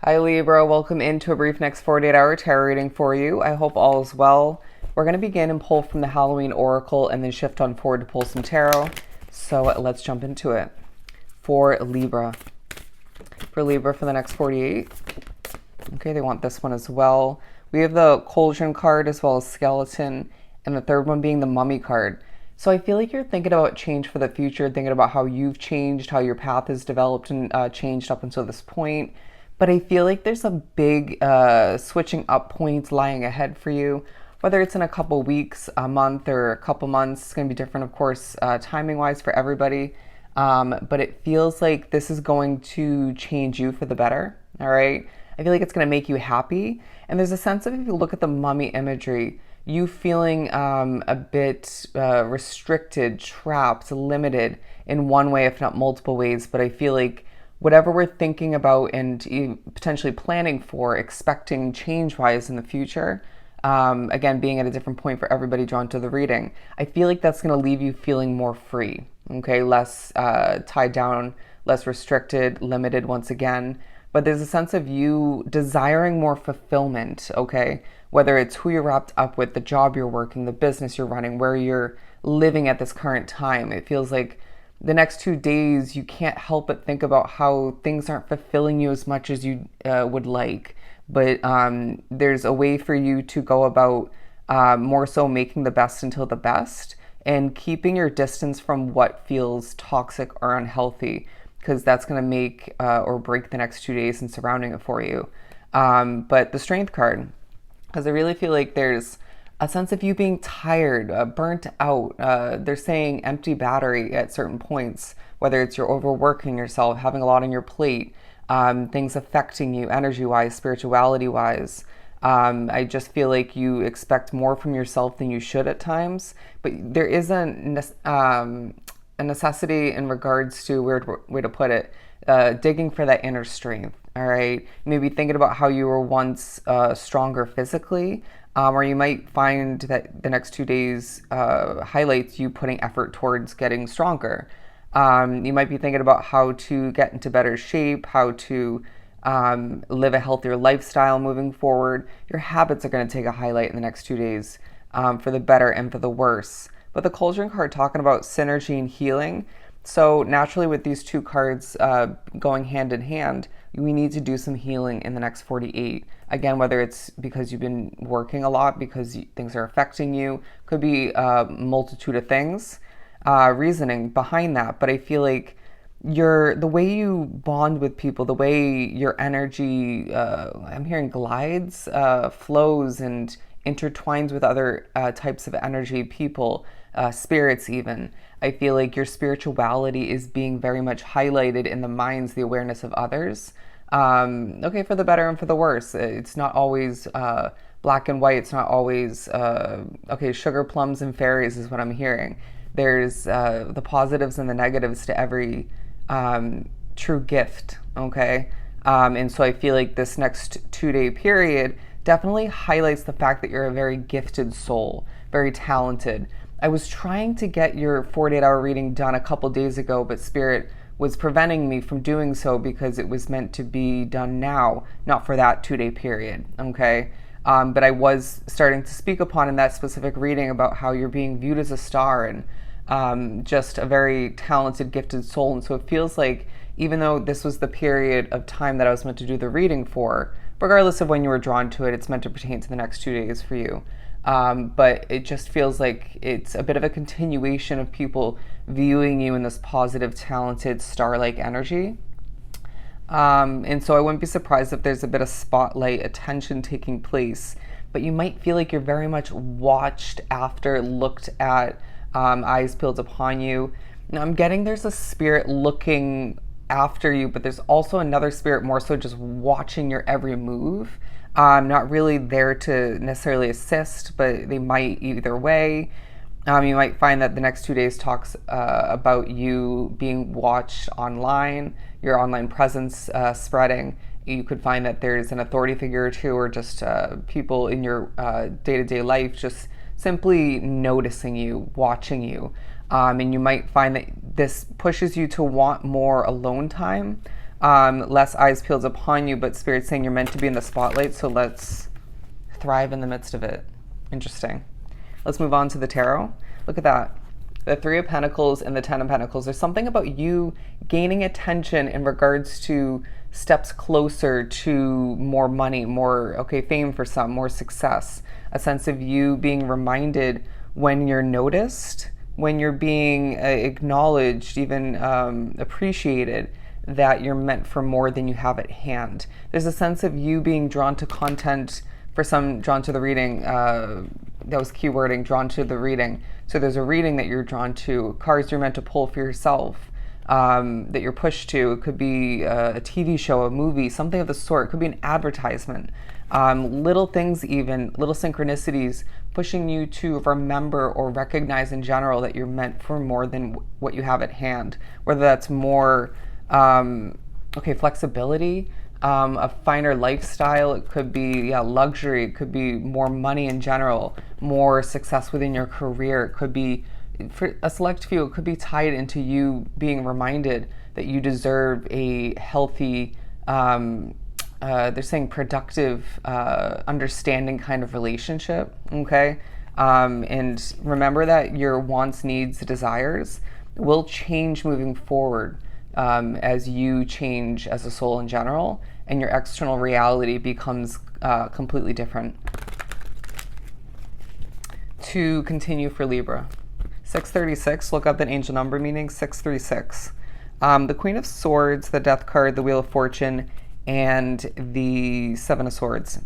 Hi Libra, welcome into a brief next 48-hour tarot reading for you. I hope all is well. We're going to begin and pull from the Halloween Oracle and then shift on forward to pull some tarot. So let's jump into it. For Libra. For Libra for the next 48. Okay, they want this one as well. We have the Cauldron card as well as Skeleton, and the third one being the Mummy card. So I feel like you're thinking about change for the future, thinking about how you've changed, how your path has developed and changed up until this point. But I feel like there's a big switching up point lying ahead for you, whether it's in a couple weeks, a month, or a couple months. It's going to be different, of course, timing-wise for everybody. But it feels like this is going to change you for the better, all right? I feel like it's going to make you happy. And there's a sense of, if you look at the mummy imagery, you feeling a bit restricted, trapped, limited in one way, if not multiple ways. But I feel like whatever we're thinking about and potentially planning for, expecting change-wise in the future, again, being at a different point for everybody drawn to the reading, I feel like that's going to leave you feeling more free, okay? Less tied down, less restricted, limited once again. But there's a sense of you desiring more fulfillment, okay? Whether it's who you're wrapped up with, the job you're working, the business you're running, where you're living at this current time. It feels like the next 2 days, you can't help but think about how things aren't fulfilling you as much as you would like. But there's a way for you to go about more so making the best until the best and keeping your distance from what feels toxic or unhealthy, because that's going to make or break the next 2 days and surrounding it for you. But the Strength card, because I really feel like there's a sense of you being tired, burnt out. They're saying empty battery at certain points, whether it's you're overworking yourself, having a lot on your plate, things affecting you energy-wise, spirituality-wise. I just feel like you expect more from yourself than you should at times, but there is a necessity in regards to, weird way to put it, digging for that inner strength, all right? Maybe thinking about how you were once stronger physically, or you might find that the next 2 days highlights you putting effort towards getting stronger. You might be thinking about how to get into better shape, how to live a healthier lifestyle moving forward. Your habits are going to take a highlight in the next 2 days, for the better and for the worse. But the Cauldron card talking about synergy and healing. So naturally, with these two cards going hand in hand, we need to do some healing in the next 48. Again, whether it's because you've been working a lot, because things are affecting you, could be a multitude of things, reasoning behind that. But I feel like the way you bond with people, the way your energy, I'm hearing glides, flows and intertwines with other types of energy, people, spirits even. I feel like your spirituality is being very much highlighted in the minds, the awareness of others. Okay, for the better and for the worse. It's not always black and white. It's not always, okay, sugar plums and fairies is what I'm hearing. There's the positives and the negatives to every true gift, okay? And so I feel like this next 2-day period definitely highlights the fact that you're a very gifted soul, very talented. I was trying to get your 48-hour reading done a couple days ago, but Spirit was preventing me from doing so because it was meant to be done now, not for that 2-day period, okay? But I was starting to speak upon in that specific reading about how you're being viewed as a star and just a very talented, gifted soul. And so it feels like, even though this was the period of time that I was meant to do the reading for, regardless of when you were drawn to it, it's meant to pertain to the next 2 days for you. But it just feels like it's a bit of a continuation of people viewing you in this positive, talented, star-like energy. And so I wouldn't be surprised if there's a bit of spotlight attention taking place, but you might feel like you're very much watched after, looked at, eyes peeled upon you. Now I'm getting there's a spirit looking after you, but there's also another spirit more so just watching your every move. Not really there to necessarily assist, but they might either way. You might find that the next 2 days talks about you being watched online, your online presence spreading. You could find that there's an authority figure or two, or just people in your day-to-day life just simply noticing you, watching you. And you might find that this pushes you to want more alone time, less eyes peeled upon you, but Spirit's saying you're meant to be in the spotlight, so let's thrive in the midst of it. Interesting. Let's move on to the tarot. Look at that. The Three of Pentacles and the Ten of Pentacles. There's something about you gaining attention in regards to steps closer to more money, more, fame for some, more success. A sense of you being reminded when you're noticed, when you're being acknowledged, even appreciated, that you're meant for more than you have at hand. There's a sense of you being drawn to content, for some drawn to the reading, that was keywording, drawn to the reading. So there's a reading that you're drawn to, cards you're meant to pull for yourself, that you're pushed to. It could be a TV show, a movie, something of the sort. It could be an advertisement. Little things even, little synchronicities pushing you to remember or recognize in general that you're meant for more than what you have at hand. Whether that's more, flexibility, a finer lifestyle, it could be luxury, it could be more money in general, more success within your career, it could be, for a select few, it could be tied into you being reminded that you deserve a healthy, they're saying productive, understanding kind of relationship, okay? And remember that your wants, needs, desires will change moving forward as you change as a soul in general, and your external reality becomes completely different. To continue for Libra. 636, look up that angel number meaning, 636. The Queen of Swords, the Death card, the Wheel of Fortune, and the Seven of Swords.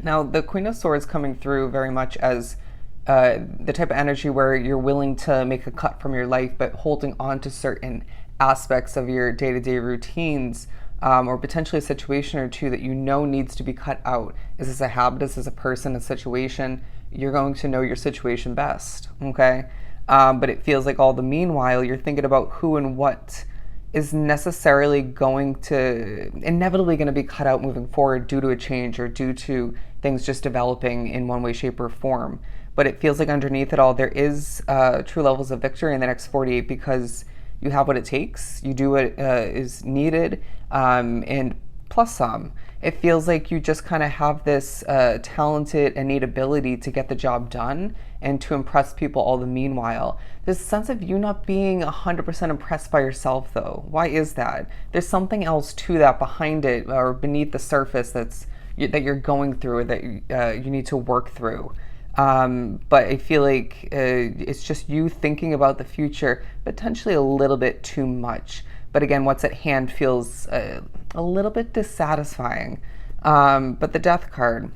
Now, the Queen of Swords coming through very much as the type of energy where you're willing to make a cut from your life, but holding on to certain aspects of your day-to-day routines, or potentially a situation or two that you know needs to be cut out. Is this a habit? Is this a person, a situation? You're going to know your situation best, okay? But it feels like all the meanwhile, you're thinking about who and what is necessarily inevitably going to be cut out moving forward due to a change or due to things just developing in one way, shape, or form. But it feels like underneath it all, there is true levels of victory in the next 48 because you have what it takes, you do what is needed, and plus some. It feels like you just kind of have this talented, innate ability to get the job done and to impress people all the meanwhile. There's a sense of you not being 100% impressed by yourself, though. Why is that? There's something else to that behind it or beneath the surface that you're going through or that you need to work through. But I feel like it's just you thinking about the future potentially a little bit too much. But again, what's at hand feels a little bit dissatisfying. But the Death card.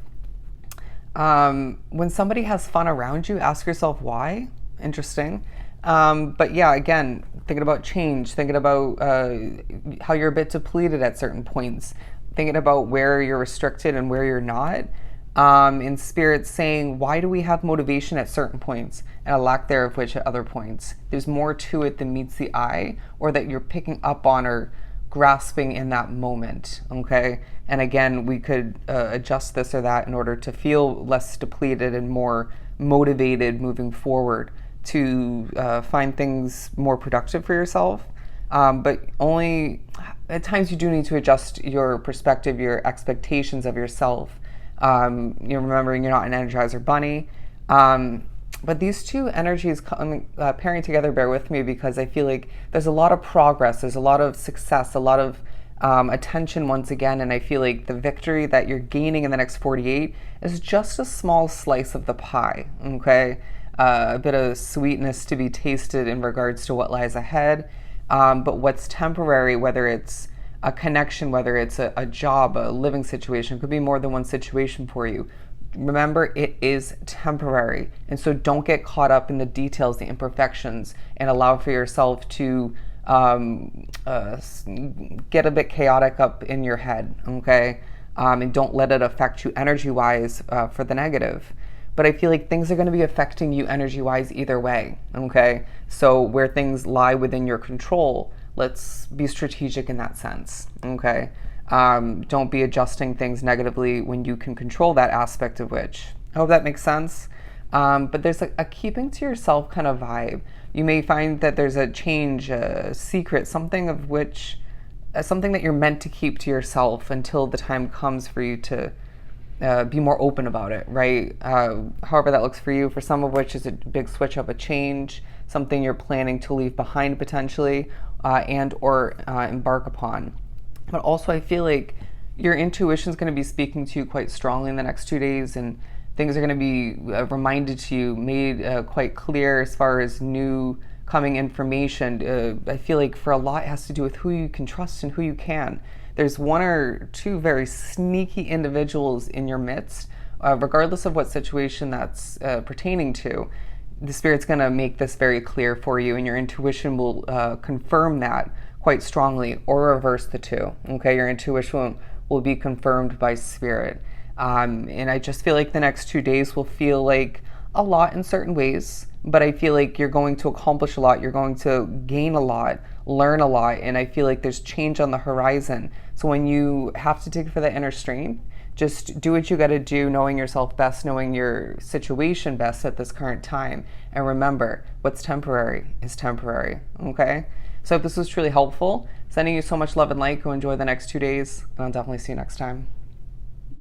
When somebody has fun around you, ask yourself why. Interesting. But yeah, again, thinking about change, thinking about how you're a bit depleted at certain points, thinking about where you're restricted and where you're not. In Spirit saying, why do we have motivation at certain points and a lack thereof which at other points? There's more to it than meets the eye or that you're picking up on or grasping in that moment, okay? And again, we could adjust this or that in order to feel less depleted and more motivated moving forward to find things more productive for yourself. But only at times you do need to adjust your perspective, your expectations of yourself. You're remembering you're not an Energizer bunny. But these two energies pairing together, bear with me, because I feel like there's a lot of progress, there's a lot of success, a lot of attention once again, and I feel like the victory that you're gaining in the next 48 is just a small slice of the pie, okay? A bit of sweetness to be tasted in regards to what lies ahead, but what's temporary, whether it's a connection, whether it's a job, a living situation, could be more than one situation for you. Remember, it is temporary. And so don't get caught up in the details, the imperfections, and allow for yourself to get a bit chaotic up in your head, okay? And don't let it affect you energy-wise for the negative. But I feel like things are going to be affecting you energy-wise either way, okay? So where things lie within your control, let's be strategic in that sense, okay? Don't be adjusting things negatively when you can control that aspect of which. I hope that makes sense. But there's a keeping to yourself kind of vibe. You may find that there's a change, a secret, something of which something that you're meant to keep to yourself until the time comes for you to be more open about it, right? However that looks for you. For some of which is a big switch up, a change, something you're planning to leave behind potentially, and or embark upon. But also, I feel like your intuition is going to be speaking to you quite strongly in the next 2 days, and things are going to be reminded to you, made quite clear as far as new coming information. I feel like for a lot, it has to do with who you can trust and who you can. There's one or two very sneaky individuals in your midst, regardless of what situation that's pertaining to. The Spirit's going to make this very clear for you, and your intuition will confirm that quite strongly, or reverse the two. Okay, your intuition will be confirmed by Spirit. And I just feel like the next 2 days will feel like a lot in certain ways, but I feel like you're going to accomplish a lot, you're going to gain a lot, learn a lot, and I feel like there's change on the horizon. So when you have to dig for that inner strength, just do what you got to do, knowing yourself best, knowing your situation best at this current time. And remember, what's temporary is temporary, okay? So if this was truly helpful, sending you so much love and light. Go enjoy the next 2 days, and I'll definitely see you next time.